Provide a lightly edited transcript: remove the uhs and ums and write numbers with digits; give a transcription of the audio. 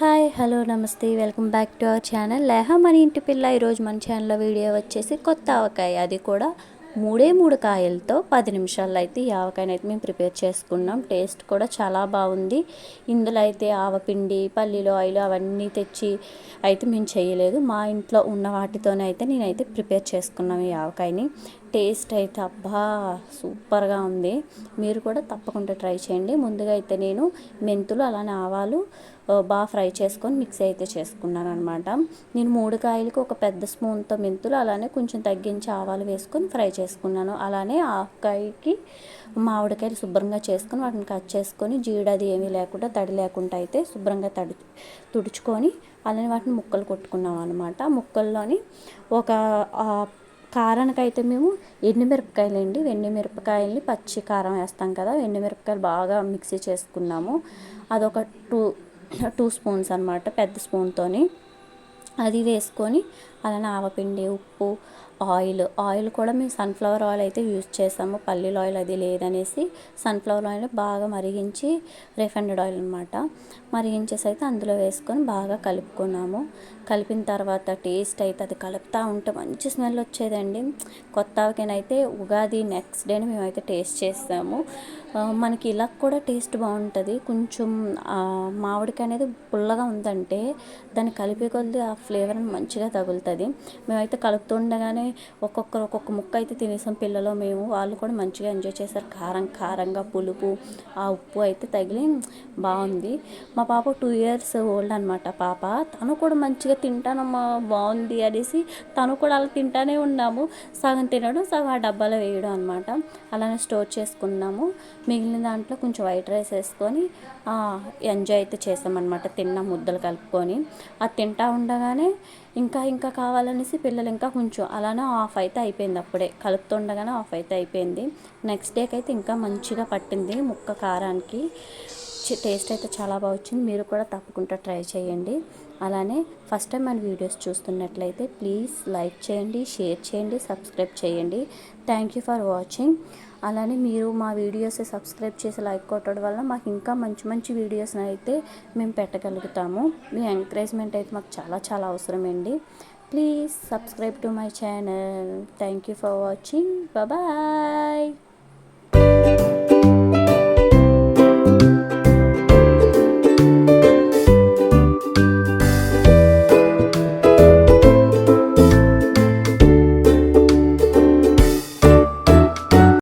Hi hello నమస్తే welcome back to our channel లేహ మన ఇంటి పిల్ల. ఈరోజు మన ఛానల్లో వీడియో వచ్చేసి కొత్త ఆవకాయ, అది కూడా మూడు కాయలతో 10 నిమిషాల్లో అయితే ఈ ఆవకాయని అయితే మేము ప్రిపేర్ చేసుకున్నాం. టేస్ట్ కూడా చాలా బాగుంది. ఇందులో అయితే ఆవపిండి, పల్లీలు, ఆయిల్ అవన్నీ తెచ్చి అయితే మేము చేయలేదు. మా ఇంట్లో ఉన్న వాటితోనే అయితే నేనైతే ప్రిపేర్ చేసుకున్నాం ఈ ఆవకాయని. టేస్ట్ అయితే అబ్బా సూపర్గా ఉంది. మీరు కూడా తప్పకుండా ట్రై చేయండి. ముందుగా అయితే నేను మెంతులు అలానే ఆవాలు బాగా ఫ్రై చేసుకొని మిక్సీ అయితే చేసుకున్నాను అనమాట. నేను 3 కాయలకి ఒక పెద్ద స్పూన్తో మెంతులు అలానే కొంచెం తగ్గించి ఆవాలు వేసుకొని ఫ్రై చేసుకున్నాను. అలానే ఆవకాయకి మామిడికాయలు శుభ్రంగా చేసుకొని వాటిని కట్ చేసుకొని జీడది ఏమీ లేకుండా తడి లేకుండా అయితే శుభ్రంగా తుడుచుకొని అలానే వాటిని ముక్కలు కొట్టుకున్నాం అనమాట. ముక్కల్లోని ఒక కారానికైతే మేము ఎండుమిరపకాయలని పచ్చి కారం వేస్తాం కదా, ఎండుమిరపకాయలు బాగా మిక్సీ చేసుకున్నాము. అదొక టూ స్పూన్స్ అనమాట, పెద్ద స్పూన్తోని అది వేసుకొని అలానే ఆవపిండి, ఉప్పు, ఆయిల్ కూడా మేము సన్ఫ్లవర్ ఆయిల్ అయితే యూజ్ చేసాము. పల్లీల ఆయిల్ అది లేదనేసి సన్ఫ్లవర్ ఆయిల్ బాగా మరిగించి, రిఫైండ్ ఆయిల్ అనమాట, మరిగించేసి అయితే అందులో వేసుకొని బాగా కలుపుకున్నాము. కలిపిన తర్వాత టేస్ట్ అయితే అది కలుపుతూ ఉంటే మంచి స్మెల్ వచ్చేదండి. కొత్త ఆవకాయనైతే ఉగాది నెక్స్ట్ డేని మేమైతే టేస్ట్ చేస్తాము. మనకి ఇలా కూడా టేస్ట్ బాగుంటుంది. కొంచెం మామిడికాయ అనేది పుల్లగా ఉందంటే దాన్ని కలిపే కొద్దీ ఆ ఫ్లేవర్ మంచిగా తగులుతుంది. మేమైతే కలుపుతుండగానే ఒక్కొక్క ముక్క అయితే తినేసాం. పిల్లలు మేము, వాళ్ళు కూడా మంచిగా ఎంజాయ్ చేశారు. కారంగా పులుపు, ఆ ఉప్పు అయితే తగిలి బాగుంది. మా పాప 2 years ఓల్డ్ అనమాట పాప. తను కూడా మంచిగా తింటానమ్మా బాగుంది అనేసి తను కూడా అలా తింటానే ఉన్నాము. సగం తినడం, సగం ఆ డబ్బాలో వేయడం అనమాట. అలానే స్టోర్ చేసుకున్నాము. మిగిలిన దాంట్లో కొంచెం వైట్ రైస్ వేసుకొని ఎంజాయ్ అయితే చేసామన్నమాట. తిన్న ముద్దలు కలుపుకొని అది తింటా ఉండగానే ఇంకా కావాలనేసి పిల్లలు ఇంకా కొంచెం అలానే ఆఫ్ అయితే అయిపోయింది. అప్పుడే కలుపుతుండగానే ఆఫ్ అయితే అయిపోయింది. నెక్స్ట్ డేకి అయితే ఇంకా మంచిగా పట్టింది ముక్క కారానికి. టేస్ట్ అయితే చాలా బాగా వచ్చింది. మీరు కూడా తప్పకుండా ట్రై చేయండి. అలానే ఫస్ట్ టైం మన వీడియోస్ చూస్తున్నట్లయితే ప్లీజ్ లైక్ చేయండి, షేర్ చేయండి, సబ్స్క్రైబ్ చేయండి. Thank you for watching. అలానే మీరు మా వీడియోస్ సబ్స్క్రైబ్ చేసి లైక్ కొట్టడం వల్ల మాకు ఇంకా మంచి వీడియోస్ని అయితే మేము పెట్టగలుగుతాము. మీ ఎంకరేజ్మెంట్ అయితే మాకు చాలా అవసరమండి. Please subscribe to my channel. Thank you for watching. Bye.